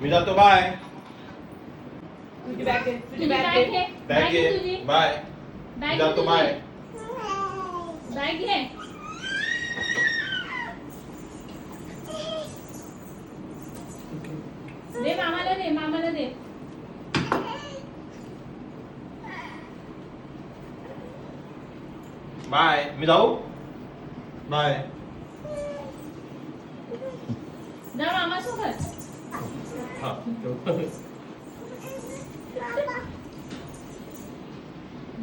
मी जातो बाय. तुझी बॅग घे. तुझी बॅग बॅग घे. घे. बॅग घे तुझी. बाय. बॅग मी जातो घे बाय. तुझी. बॅग घे. दे मामाला दे, मामाला दे. बाय. मी जाऊ बाय. जा मामा सोबत. हा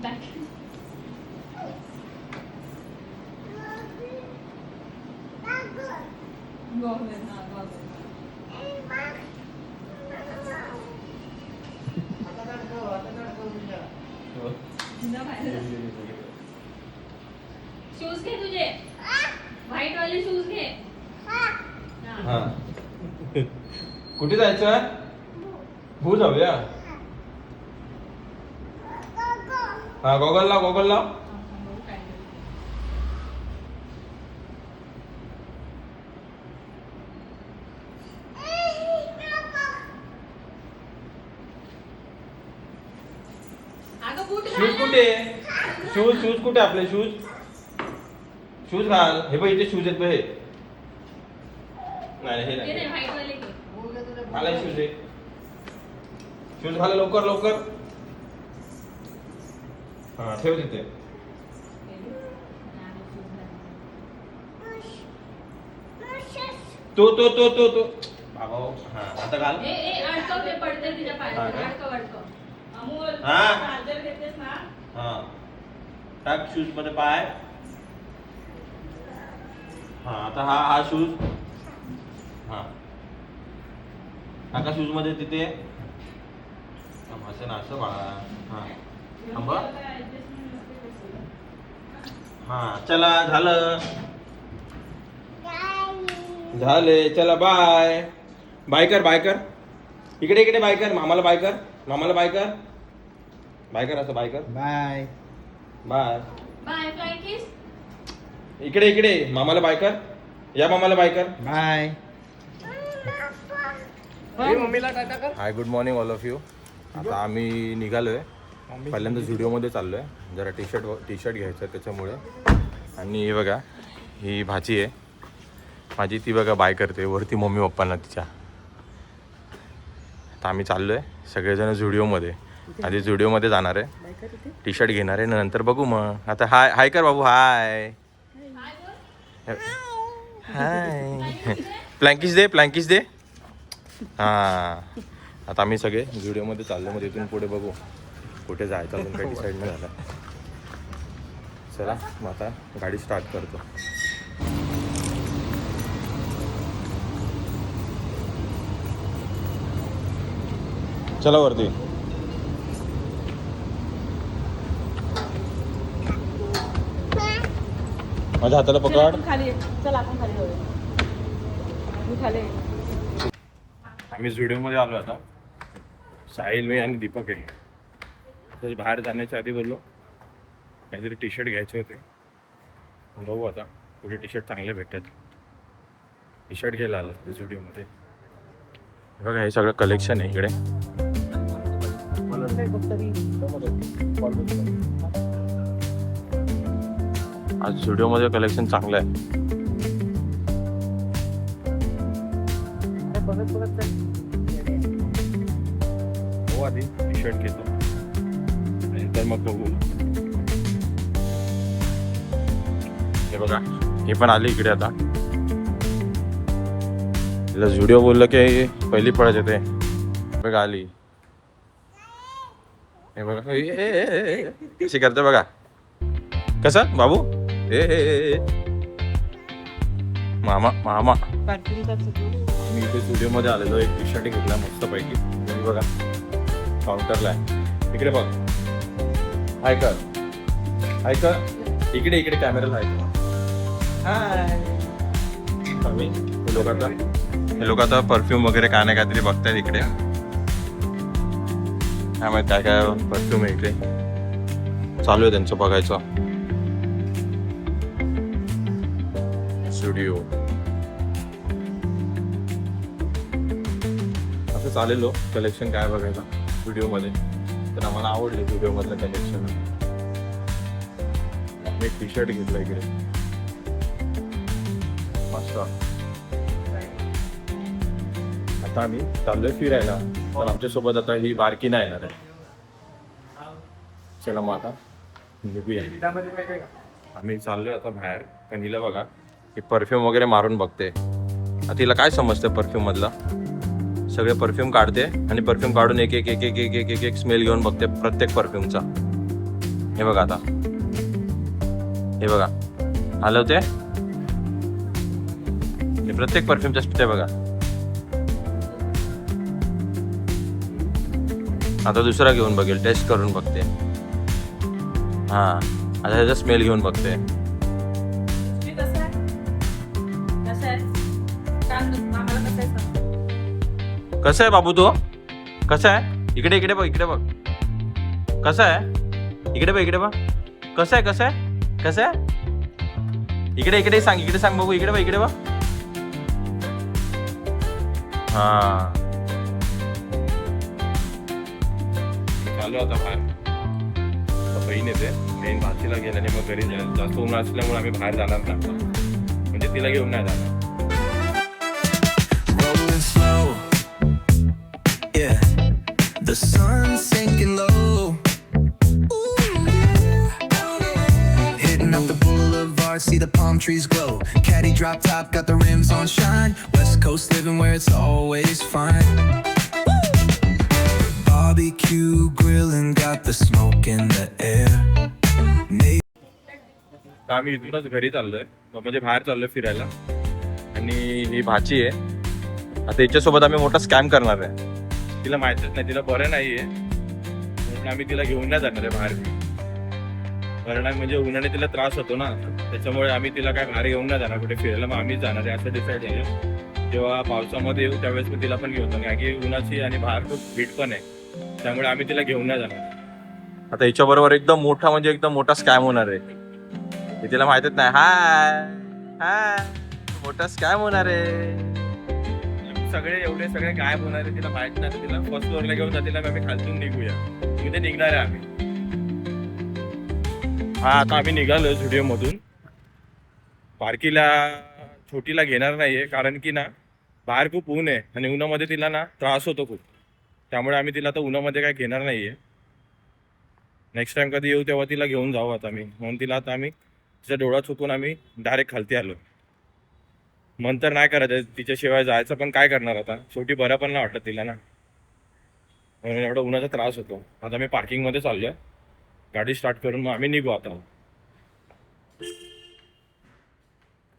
बॅग. गॉगल, हा गॉगल. जा बाहेर. शूज घे तुझे. व्हाईट वाले शूज घे. हा कुठे जायचं? भू जाऊया. हा गॉगल लाव, गॉगल लाव. अगं बूट शूज कुठे? शूज कुठे आपले? शूज घाल. हे बघ इथे शूज आहेत बघ. हे नाही हे नाही. व्हाईट वाले घे. घाला शूज आहे. शूज घाला लवकर लवकर. हा ठेव तिथे. तो बाबा. हा आता घाल. अडकव ते पडते तिच्या हा पायात. का? अडकव. अमोल हा. चार्जर घेतेस ना? हा टाक शूज मध्ये पाय. हा आता हा शूज. हा टाका शूज मध्ये तिथे. असं ना असं बाळा. हा थांबा. हा चला झालं. झाले चला बाय. बाय कर बाय कर. इकडे इकडे बाय कर. मामाला बाय कर. मामाला बाय कर. बाय कर असं बाय कर. बाय. बाय. बाय फ्लाय किस. इकडे इकडे मामाला बाय कर. या मामाला बाय कर. बाय. मम्मीला टाटा कर. Hi good morning all of you. आता आम्ही निघालोय. पहिल्यांदा स्टुडिओमध्ये चाललोय. जरा टी शर्ट घ्यायचं आहे त्याच्यामुळे. आणि हे बघा ही भाची आहे माझी. ती बघा बाय करते वरती मम्मी पप्पांना तिच्या. आता आम्ही चाललोय सगळेजण झुडिओमध्ये. आधी झुडिओमध्ये जाणार आहे. टी शर्ट घेणार आहे नंतर बघू मग. आता हाय हाय कर बाबू. हाय हाय. प्लँकिश दे प्लँकिश दे. हां आता आम्ही सगळे झुडिओमध्ये चाललो. मग तिथून पुढे बघू कुठे जायचं. अजून काही डिसाईड नाही झालं. चला मग आता गाडी स्टार्ट करतो. चला वरती. माझ्या हाताला पकड. खाली चल आपण खाली जाऊया. मी खाली आहे. आम्ही झुडिओमध्ये आलो आता. साहिल मी आणि दीपक आहे. तर बाहेर जाण्याच्या आधी बोललो काहीतरी टी शर्ट घ्यायचे होते. बघू आता कुठे टी शर्ट चांगले भेटतात. टी शर्ट घ्यायला आलं झुडिओमध्ये. बघा हे सगळं कलेक्शन आहे इकडे. आज झुडिओमध्ये कलेक्शन चांगलं आहे. हो आधी टी शर्ट घेतो नंतर मग बघू. हे बघा हे पण आली इकडे आता. तिला झुडिओ बोललं की पहिली पळत येते. बघा आली. हे बघा कशी करते बघा. कसं बाबू. ए मामा मामा. मी इथे स्टुडिओमध्ये आलेलो. एक टी शर्ट घेतला मस्त पैकी. तुम्ही बघा काउंटरला आहे. इकडे बघ. हाय कर हाय कर. इकडे इकडे कॅमेराला हाय. हाय. हे लोक आता परफ्यूम वगैरे काय नाही काहीतरी बघतायत इकडे. काय माहिती काय काय परफ्यूम आहे इकडे. चालू आहे त्यांचं बघायचं. स्टुडिओ असं आलेलो कलेक्शन काय बघायला व्हिडिओमध्ये, तर आम्हाला आवडले व्हिडिओमधलं कलेक्शन. मी एक टी शर्ट घेतलं इकडे मस्त. आता आम्ही चाललोय फिरायला, पण आमच्यासोबत आता ही बारकी नाही येणार आहे. चला मग आता निघूया. आम्ही चाललोय आता बाहेर. पण हिला बघा, ही परफ्यूम वगैरे मारून बघते. आता तिला काय समजतं परफ्यूम मधला, सगळे परफ्यूम काढते आणि परफ्यूम काढून एक एक एक एक एक एक एक एक स्मेल घेऊन बघते प्रत्येक परफ्यूमचा. हे बघा आता, हे बघा हलवते, हे प्रत्येक परफ्यूमचा स्टे बघा. आता दुसरा घेऊन बघेल, टेस्ट करून बघते. हा, आता ह्याचा स्मेल घेऊन बघते. कसं आहे बाबू तो, कसं आहे? इकडे इकडे बघ, इकडे बघ कसं आहे. इकडे बघ, इकडे बघ कसं आहे, कसं आहे, कसं आहे. इकडे इकडे सांग, इकडे सांग बाबू, इकडे बघ, इकडे बघ. हा, चालू आता बाहेर. बहीण येते, बहीण भाचीला गेल्याने मग घरी जाईल. जास्त ऊन असल्यामुळे आम्ही बाहेर जाणार नाही, म्हणजे तिला घेऊन नाही जाणार. Yeah, the sun's sinking low. Hitting up the boulevard, see the palm trees glow. Caddy drop top, got the rims on shine. West Coast living where it's always fine. Barbecue grilling, got the smoke in the air. आम्ही इथूनच घरी चाललोय, म्हणजे बाहेर चाललोय फिरायला. आणि ही भाची आहे. आता हिच्यासोबत आम्ही मोठा स्कॅम करणार आहे. तिला माहितच नाही, तिला बरं नाहीये म्हणून आम्ही तिला घेऊन नाही जाणार आहे बाहेर. बरं नाही म्हणजे उन्हाने तिला त्रास होतो ना, त्याच्यामुळे आम्ही तिला काय बाहेर घेऊन नाही जाणार कुठे फिरायला. मग आम्हीच जाणार आहे असं डिसाईड आहे. जेव्हा पावसामध्ये येऊ त्यावेळेस मी तिला पण घेऊन जाणार, कारण की उन्हाची आणि बाहेर खूप भीट पण आहे, त्यामुळे आम्ही तिला घेऊन नाही जाणार. आता हिच्याबरोबर एकदम मोठा, म्हणजे एकदम मोठा स्कॅम होणार आहे. हे तिला माहितच नाही. हाय हाय, मोठा स्कॅम होणार आहे. सगळे एवढे सगळे गायब होणार आहे, तिला माहित नाही. तिला फर्स्ट फ्लोअरला घेऊन जातील, आम्ही खालतून निघूया, तिथे निघणार आहे आम्ही. हा, आता आम्ही निघालो स्टुडिओ मधून. बारकीला छोटीला घेणार नाहीये, कारण की ना बाहेर खूप ऊन आहे आणि उन्हामध्ये तिला ना त्रास होतो खूप, त्यामुळे आम्ही तिला आता उन्हामध्ये काय घेणार नाहीये. नेक्स्ट टाइम कधी येऊ तेव्हा तिला घेऊन जाऊ आता आम्ही. म्हणून तिला आता आम्ही तिचा डोळा चुकून आम्ही डायरेक्ट खालती आलो. मन तर नाही करायचं तिच्याशिवाय जायचं, पण काय करणार आता, शेवटी बरं पण नाही वाटत तिला ना, म्हणून एवढा उन्हाचा त्रास होतो. आता मी पार्किंगमध्ये चाललोय, गाडी स्टार्ट करून मग आम्ही निघू आता.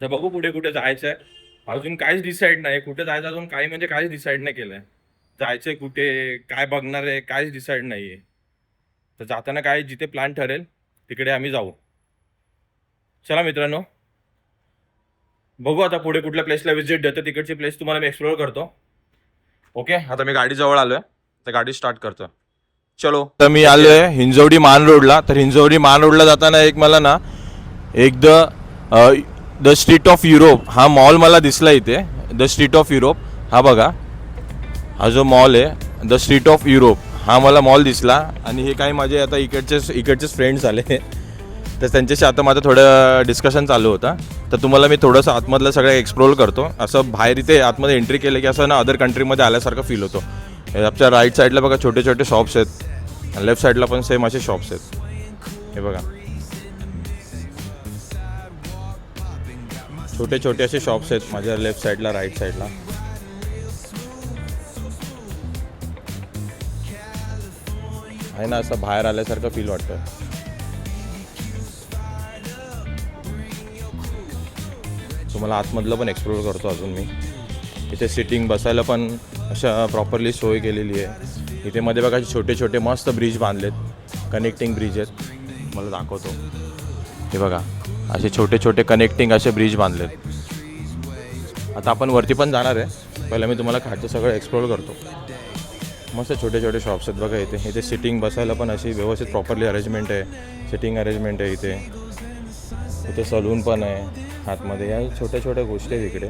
तर बघू पुढे कुठे जायचं आहे. अजून काहीच डिसाईड नाही कुठे जायचं, अजून काही म्हणजे काहीच डिसाईड नाही केलंय. जायचंय कुठे, काय बघणार आहे, काहीच डिसाईड नाहीये. तर जाताना काय जिथे प्लॅन ठरेल तिकडे आम्ही जाऊ. चला मित्रांनो, बघू आता पुढे कुठल्या प्लेसला व्हिजिट देतो. तिकडची प्लेस तुम्हाला मी एक्सप्लोर करतो. ओके, आता मी गाडी जवळ आलोय, तर गाडी स्टार्ट करतो. चलो, तर मी आलोय हिंजवडी मान रोडला. तर हिंजवडी मान रोडला जाताना एक मला ना एक द स्ट्रीट ऑफ युरोप हा मॉल मला दिसला इथे. द स्ट्रीट ऑफ युरोप, हा बघा, हा जो मॉल आहे द स्ट्रीट ऑफ युरोप, हा मला मॉल दिसला. आणि हे काही माझे आता इकडचेच फ्रेंड्स आले, तर त्यांच्याशी आता माझं थोडं डिस्कशन चालू होता. तर तुम्हाला मी थोडंसं आतमधलं सगळं एक्सप्लोर करतो. असं बाहेर इथे आतमध्ये एंट्री केलं की असं ना अदर कंट्रीमध्ये आल्यासारखं फील होतो. आपल्या राईट साईडला बघा छोटे छोटे शॉप्स आहेत, आणि लेफ्ट साईडला पण सेम असे शॉप्स आहेत. हे बघा, छोटे छोटे असे शॉप्स आहेत माझ्या लेफ्ट साईडला, राईट साईडला. आहे ना, असं बाहेर आल्यासारखं फील वाटतं. तुम्हाला आतमधलं पण एक्सप्लोर करतो अजून मी. इथे सिटिंग बसायला पण अशा प्रॉपरली सोय केलेली आहे. इथे मध्ये बघा छोटे छोटे मस्त ब्रिज बांधलेत, कनेक्टिंग ब्रिज आहेत, मला दाखवतो. हे बघा, असे छोटे छोटे कनेक्टिंग असे ब्रिज बांधलेत. आता आपण वरती पण जाणार आहे, पहिलं मी तुम्हाला खायचं सगळं एक्सप्लोर करतो. मस्त छोटे छोटे शॉप्स आहेत बघा इथे. इथे सिटिंग बसायला पण अशी व्यवस्थित प्रॉपरली अरेंजमेंट आहे, सिटिंग अरेंजमेंट आहे इथे. इथे सलून पण आहे आतमध्ये. या छोट्या छोट्या गोष्टी आहेत इकडे.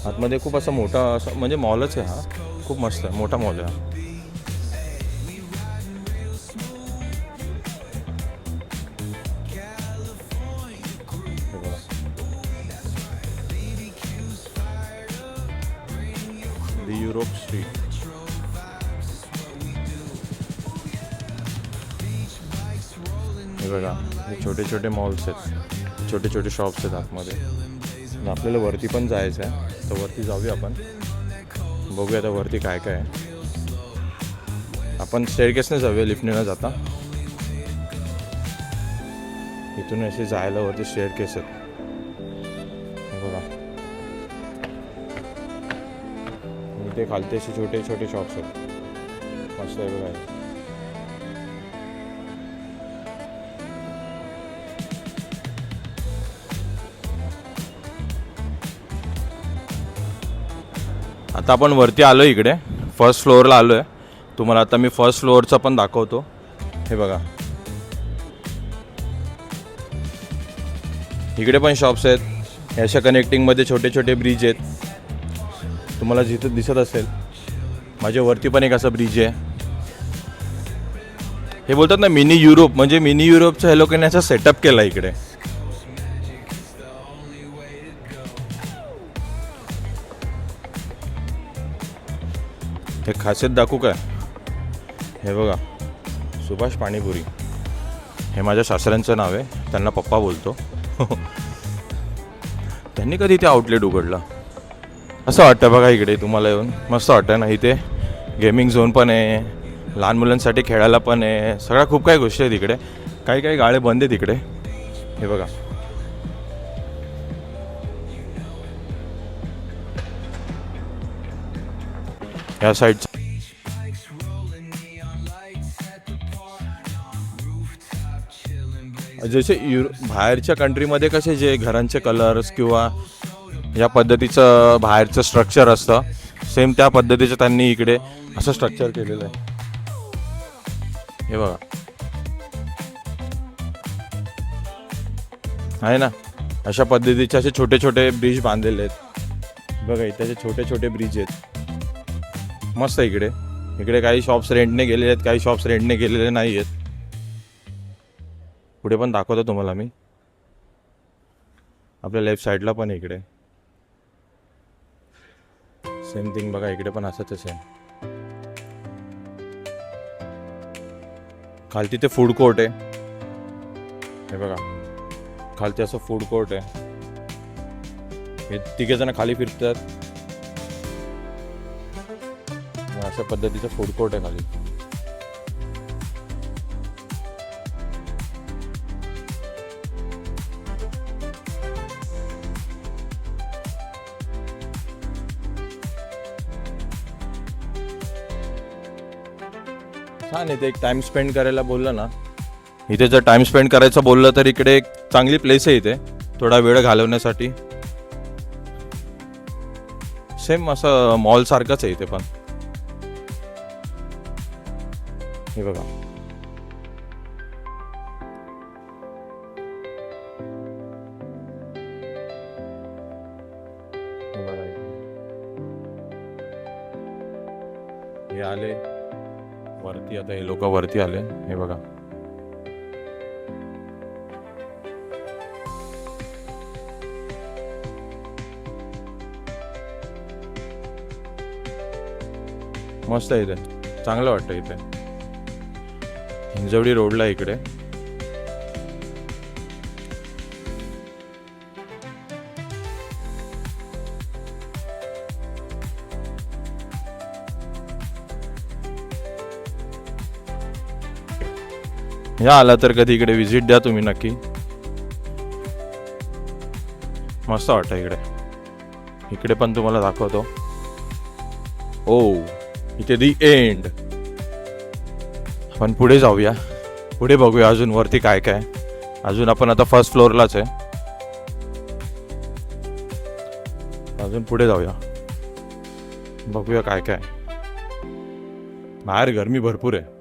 आतमध्ये खूप असा मोठा असं म्हणजे मॉलच आहे हा, खूप मस्त आहे, मोठा मॉल आहे हा. हे बघा. दी युरोप स्ट्रीट. हे बघा, हे छोटे छोटे मॉल्स आहेत, छोटे छोटे शॉप्स आहेत आतमध्ये. आणि आपल्याला वरती पण जायचं आहे, तर वरती जाऊया आपण, बघूया आता वरती काय काय आहे. आपण स्टेअरकेसने जाऊया, लिफ्टने न जाता. इथून असे जायला वरती स्टेअरकेस आहेत. हे बघा, इथे खालते असे छोटे छोटे शॉप्स आहेत, मस्त आहे बघा. आता आपण वरती आलो, इकडे फर्स्ट फ्लोअरला आलो आहे. तुम्हाला आता मी फर्स्ट फ्लोअरचं पण दाखवतो. हे बघा, इकडे पण शॉप्स आहेत. अशा कनेक्टिंगमध्ये छोटे छोटे ब्रिज आहेत. तुम्हाला जिथं दिसत असेल माझ्या वरती पण एक असा ब्रिज आहे. हे बोलतात ना मिनी युरोप, म्हणजे मिनी युरोपचा हे लोकांनी असा सेटअप केला इकडे. हे खासियत दाखवू काय? हे बघा, सुभाष पाणीपुरी. हे माझ्या सासऱ्यांचं नाव आहे, त्यांना पप्पा बोलतो. त्यांनी कधी ते आउटलेट उघडलं असं वाटतं बघा. इकडे तुम्हाला येऊन मस्त वाटतं ना. इथे गेमिंग झोन पण आहे, लहान मुलांसाठी खेळायला पण आहे, सगळ्या खूप काही गोष्टी आहेत इकडे. काही काही गाळे बंद आहेत इकडे. हे बघा, या साईडचं जसे बाहेरच्या कंट्रीमध्ये कसे जे घरांचे कलर्स किंवा या पद्धतीचं बाहेरचं स्ट्रक्चर असतं, सेम त्या पद्धतीचं त्यांनी इकडे असं स्ट्रक्चर केलेलं आहे. हे बघा, आहे ना, अशा पद्धतीचे असे छोटे छोटे ब्रिज बांधलेले आहेत बघा. इथे असे छोटे छोटे ब्रिज आहेत, मस्त आहे इकडे. इकडे काही शॉप्स रेंटने गेलेले आहेत, काही शॉप्स रेंटने गेलेले नाही आहेत. पुढे पण दाखवतो तुम्हाला मी. आपल्या लेफ्ट साईडला पण इकडे सेम थिंग बघा. इकडे पण असंच आहे. खालती ते फूड कोर्ट आहे. हे बघा, खालती असं फूड कोर्ट आहे. हे तिघे जण खाली फिरतात. अशा पद्धतीचं फूड कोर्ट आहे खाली. छान आहे ते. एक टाइम स्पेंड करायला बोललं ना, इथे जर टाइम स्पेंड करायचं बोललं तर इकडे एक चांगली प्लेस आहे. इथे थोडा वेळ घालवण्यासाठी सेम असं मॉल सारखंच आहे इथे पण. हे बघा, हे आले वरती. आता हे लोक वरती आले. हे बघा, मस्त आहे इथे, चांगलं वाटतं इथे. हिंजवडी रोडला इकडे या आला तर कधी इकडे विजिट द्या तुम्ही नक्की. मस्त वाटतं इकडे. इकडे पण तुम्हाला दाखवतो. ओ, इथे दी एंड. आपण पुढे जाऊया, पुढे बघूया अजून वरती काय काय. अजून आपण आता फर्स्ट फ्लोअरलाच आहे, अजून पुढे जाऊया, बघूया काय काय. बाहेर गरमी भरपूर आहे.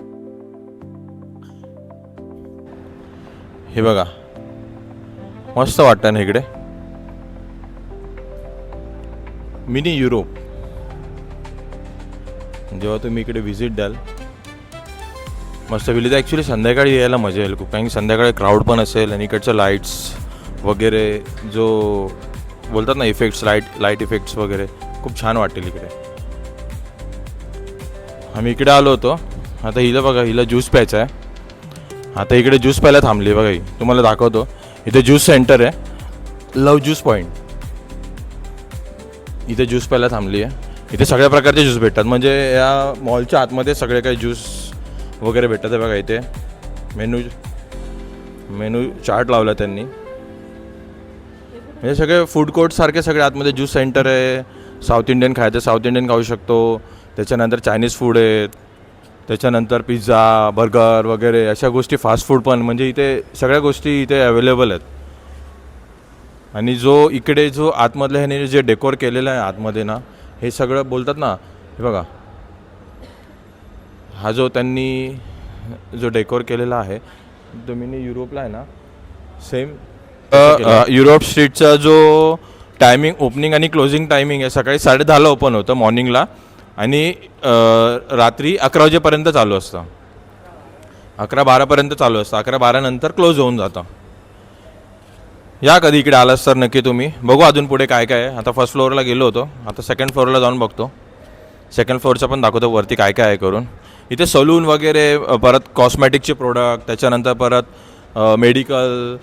हे बघा, मस्त वाटतं ना इकडे. Mini Europe. जेव्हा तुम्ही इकडे व्हिजिट द्याल मस्त विलेज. ॲक्च्युली संध्याकाळी यायला मजा येईल खूप, कारण की संध्याकाळी क्राऊड पण असेल आणि इकडच्या लाईट्स वगैरे जो बोलतात ना इफेक्ट्स, लाईट इफेक्ट्स वगैरे खूप छान वाटेल इकडे. आम्ही इकडे आलो होतो. आता हिला बघा, हिला ज्यूस प्यायचा आहे. आता इकडे ज्यूस प्यायला थांबली बघा ही, तुम्हाला दाखवतो. इथे ज्यूस सेंटर आहे, लव ज्यूस पॉईंट. इथे ज्यूस प्यायला थांबली आहे. इथे सगळ्या प्रकारचे ज्यूस भेटतात, म्हणजे या मॉलच्या आतमध्ये सगळे काही ज्यूस वगैरे भेटतात आहे बघा. इथे मेनू चार्ट लावला त्यांनी, म्हणजे सगळे फूड कोर्ट सारखे सगळे आतमध्ये. ज्यूस सेंटर आहे. साऊथ इंडियन खायचं साऊथ इंडियन खाऊ शकतो. त्याच्यानंतर चायनीज फूड आहेत. त्याच्यानंतर पिझ्झा, बर्गर वगैरे अशा गोष्टी, फास्ट फूड पण, म्हणजे इथे सगळ्या गोष्टी इथे अवेलेबल आहेत. आणि जो इकडे जो आतमधलं ह्याने जे डेकोर केलेलं आहे आतमध्ये ना, हे सगळं बोलतात ना, हे बघा, हा जो त्यांनी जो डेकोर केलेला आहे तो मिनी युरोपला आहे ना, सेम युरोप स्ट्रीटचा जो टायमिंग, ओपनिंग आणि क्लोजिंग टायमिंग आहे, सकाळी 10:30ला ओपन होतं मॉर्निंगला आणि रात्री 11 वाजेपर्यंत चालू असतं. 11-12पर्यंत चालू असतं. 11-12 नंतर क्लोज होऊन जातं. या कधी इकडे आलास तर नक्की तुम्ही. बघू अजून पुढे काय काय आहे. आता फर्स्ट फ्लोअरला गेलो होतो, आता सेकंड फ्लोअरला जाऊन बघतो. सेकंड फ्लोअरचं पण दाखवतो वरती काय काय आहे करून. इथे सलून वगैरे, परत कॉस्मॅटिकचे प्रोडक्ट, त्याच्यानंतर परत मेडिकल,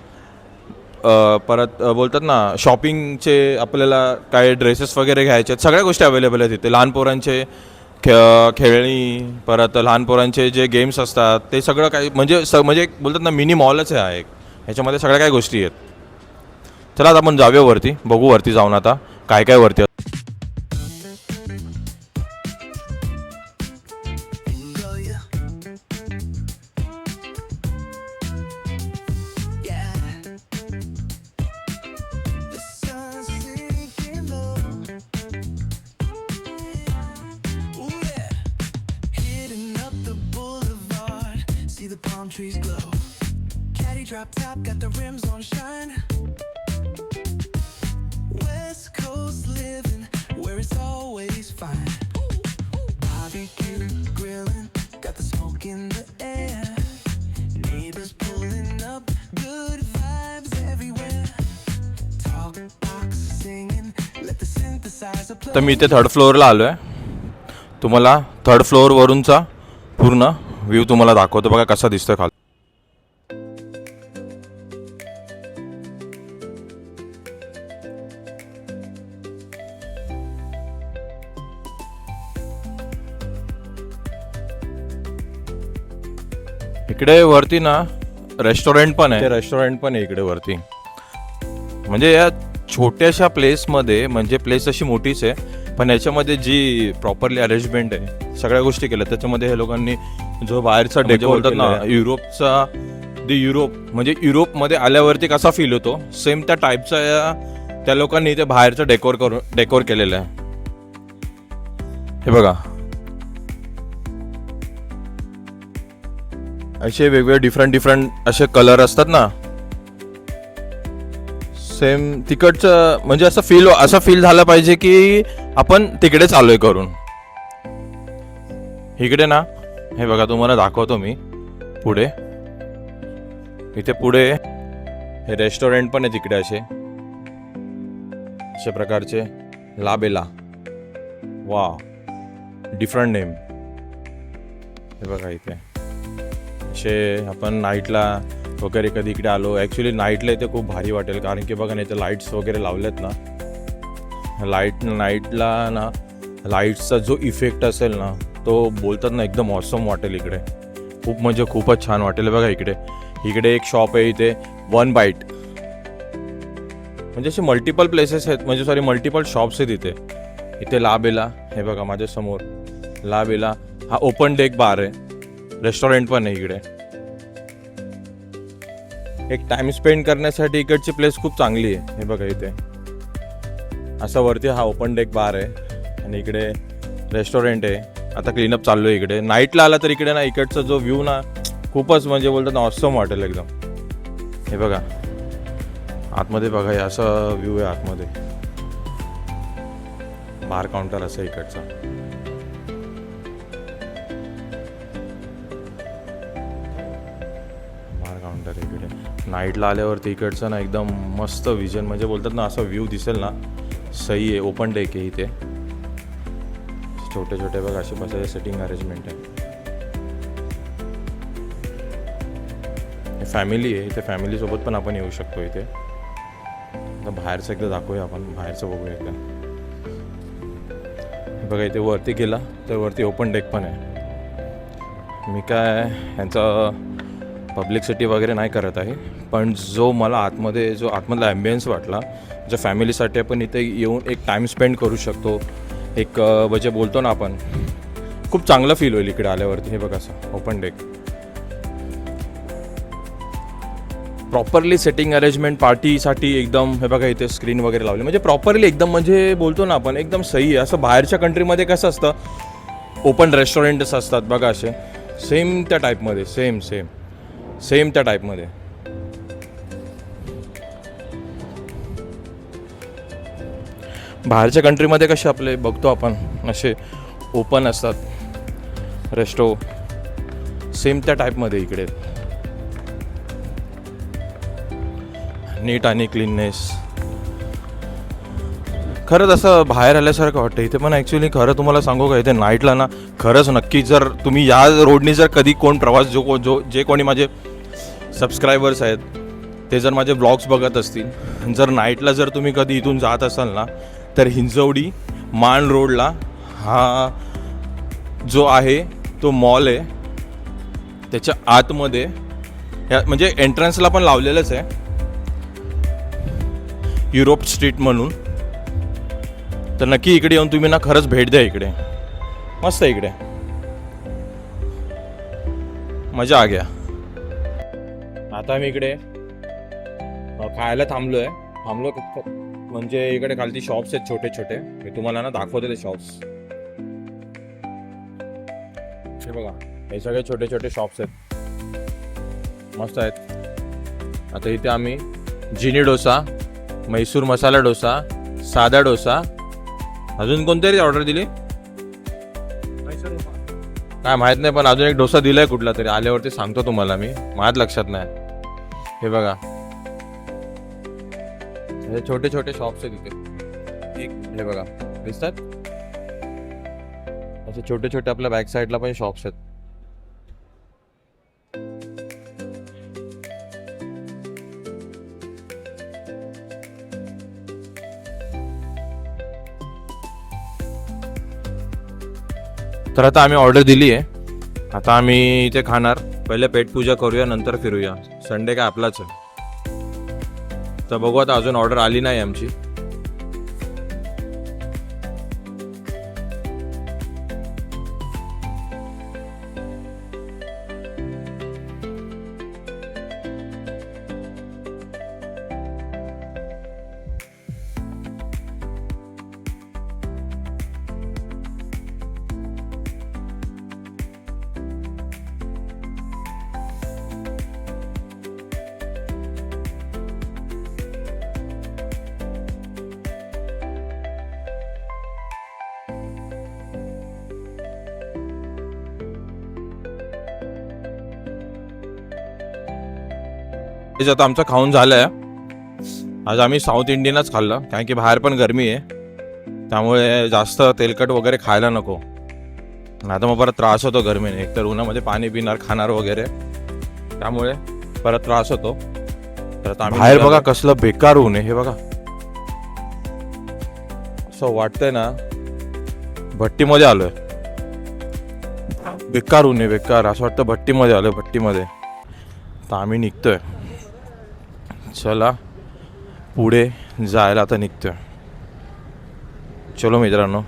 परत बोलतात ना शॉपिंगचे, आपल्याला काय ड्रेसेस वगैरे घ्यायचे आहेत, सगळ्या गोष्टी अवेलेबल आहेत इथे. लहान पोरांचे खेळणी, परत लहान पोरांचे जे गेम्स असतात ते सगळं काही, म्हणजे बोलतात ना मिनी मॉलच आहे हा एक. ह्याच्यामध्ये सगळ्या काही गोष्टी आहेत. चला आता आपण जाऊया वरती, बघू वरती जाऊन आता काय काय वरती. Trees glow. Caddy drop top, got the rims on shine. West Coast living, where it's always fine. Barbecue grilling, got the smoke in the air. Neighbors pulling up, good vibes everywhere. Talk box singing, let the synthesizer play. तर मी इथे third फ्लोअरला आलो आहे. तुम्हाला third फ्लोअरवरूनचा पूर्ण view तुम्हाला दाखवतो बघा कसा दिसतोय खाली. इकडे वरती ना रेस्टॉरंट पण आहे. रेस्टॉरंट पण आहे इकडे वरती. म्हणजे या छोट्याशा प्लेसमध्ये, म्हणजे प्लेस अशी मोठीच आहे पण याच्यामध्ये जी प्रॉपरली अरेंजमेंट आहे, सगळ्या गोष्टी केल्या त्याच्यामध्ये. हे लोकांनी जो बाहेरचा डेकोर बोलतात ना युरोपचा, युरोप म्हणजे युरोपमध्ये आल्यावरती कसा फील होतो सेम त्या टाईपचा त्या लोकांनी इथे बाहेरचं डेकोर केलेलं आहे. हे बघा, असे वेगवेगळे डिफरंट असे कलर असतात ना, सेम तिकडचं, म्हणजे असं फील झालं पाहिजे की आपण तिकडे चाललोय करून. इकडे ना हे बघा, तुम्हाला दाखवतो मी पुढे. इथे पुढे हे रेस्टॉरंट पण आहे तिकडे, असे प्रकारचे. लाबेला, वा, डिफरंट नेम. हे बघा इथे असे आपण नाईटला वगैरे कधी इकडे आलो. ॲक्च्युली नाईटला इथे खूप भारी वाटेल, कारण की बघा ना इथे लाईट्स वगैरे लावलेत ना. नाईटला ना लाईट्सचा जो इफेक्ट असेल ना, तो बोलतात ना एकदम ऑसम वाटेल इकडे. खूप म्हणजे खूपच छान वाटेल. बघा इकडे एक शॉप आहे इथे, वन बाईट. म्हणजे असे मल्टिपल प्लेसेस आहेत, म्हणजे मल्टिपल शॉप्स आहेत इथे. लाबेला, हे बघा माझ्यासमोर लाबेला. हा ओपन डेक बार आहे, रेस्टॉरंट पण आहे इकडे. एक टाइम स्पेंड करण्यासाठी इकडची प्लेस खूप चांगली आहे. हे बघा इथे असं वरती हा ओपन डेक बार आहे आणि इकडे रेस्टॉरंट आहे. आता क्लीनअप चाललो आहे इकडे. नाईटला आला तर इकडे ना इकडचा जो व्ह्यू ना खूपच म्हणजे बोलतात ना ऑसम वाटेल एकदम. हे बघा आतमध्ये बघा, हे असा व्ह्यू आहे आतमध्ये. बार काउंटर असं इकडचा. बार काउंटर इकडे नाईटला आल्यावरती इकडचं ना एकदम मस्त विजन, म्हणजे बोलतात ना असं व्ह्यू दिसेल ना, सही आहे. ओपन डेक आहे इथे, छोटे छोटे बघा असे बसायचे सेटिंग अरेंजमेंट आहे. फॅमिली आहे इथे, फॅमिलीसोबत पण आपण येऊ शकतो इथे. आता बाहेरचं एकदा दाखवूया आपण, बाहेरचं बघूया एकदा. बघा इथे वरती गेला तर वरती ओपन डेक पण आहे. मी काय यांचा पब्लिसिटी वगैरे नाही करत आहे, पण जो मला आतमध्ये जो आतमधला ॲम्बियन्स वाटला, जो फॅमिलीसाठी आपण इथे येऊन एक टाईम स्पेंड करू शकतो, एक म्हणजे बोलतो ना आपण, खूप चांगलं फील होईल इकडे आल्यावरती. हे बघा असं open deck, properly setting arrangement पार्टीसाठी एकदम. हे बघा इथे स्क्रीन वगैरे लावली, म्हणजे प्रॉपरली एकदम, म्हणजे बोलतो ना आपण एकदम सही आहे. असं बाहेरच्या कंट्रीमध्ये कसं असतं, ओपन रेस्टॉरंट्स असतात बघा असे, सेम त्या टाईपमध्ये, सेम त्या टाईपमध्ये. बाहेरच्या कंट्रीमध्ये कसे आपले बघतो आपण असे ओपन असतात रेस्टो, सेम त्या टाईपमध्ये इकडे. नीट आणि क्लीननेस, खरंच असं बाहेर आल्यासारखं वाटतं इथे. पण ॲक्च्युली खरं तुम्हाला सांगू का, इथे नाईटला ना खरंच नक्की जर तुम्ही या रोडनी जर कधी कोण प्रवास जे कोणी माझे सबस्क्रायबर्स आहेत ते जर माझे ब्लॉग्स बघत असतील, जर नाईटला जर तुम्ही कधी इथून जात असाल ना, तर हिंजवडी मान रोडला हा जो आहे तो मॉल आहे, त्याच्या आतमध्ये म्हणजे एंट्रन्सला पण लावलेलंच आहे युरोप स्ट्रीट म्हणून. तर नक्की इकडे येऊन तुम्ही ना खरंच भेट द्या. इकडे मस्त आहे, इकडे मजा आ गया. आता मी इकडे खायला थांबलो म्हणजे इकडे खालती शॉप्स आहेत छोटे छोटे, मी तुम्हाला ना दाखवते ते शॉप्स. हे बघा, हे सगळे छोटे छोटे शॉप्स आहेत, मस्त आहेत. आता इथे आम्ही जिनी डोसा, म्हैसूर मसाला डोसा, साधा डोसा, अजून कोणतरी ऑर्डर दिली काय माहीत नाही, पण अजून एक डोसा दिलाय कुठला तरी, आल्यावरती सांगतो तुम्हाला मी, माझ्यात लक्षात नाही. हे बघा हे छोटे छोटे शॉप्स आहेत इथे, एक हे बघा दिसतात असे छोटे छोटे. आपल्या बॅक साईडला पण शॉप्स आहेत. तर आता आम्ही ऑर्डर दिली आहे, आता आम्ही इथे खाणार. पहिले पेटपूजा करूया, नंतर फिरूया. संडे काय आपलाच आहे. तर बघू आता, अजून ऑर्डर आली नाही आमची. आता आमचं खाऊन झालंय. आज आम्ही साऊथ इंडियनच खाल्लं, कारण की बाहेर पण गरमी आहे, त्यामुळे जास्त तेलकट वगैरे खायला नको. आता मग परत त्रास होतो गरमीने, एकतर उन्हामध्ये पाणी पिणार खाणार वगैरे, त्यामुळे परत त्रास होतो. तर आता बाहेर बघा कसलं बेकार ऊन आहे. हे बघा असं वाटतंय ना भट्टीमध्ये आलोय. बेकार ऊन आहे, बेकार. असं वाटतं भट्टीमध्ये आलोय, भट्टीमध्ये. तर आम्ही निघतोय, चला पुढे जायला आता निघतोय. चलो मित्रांनो.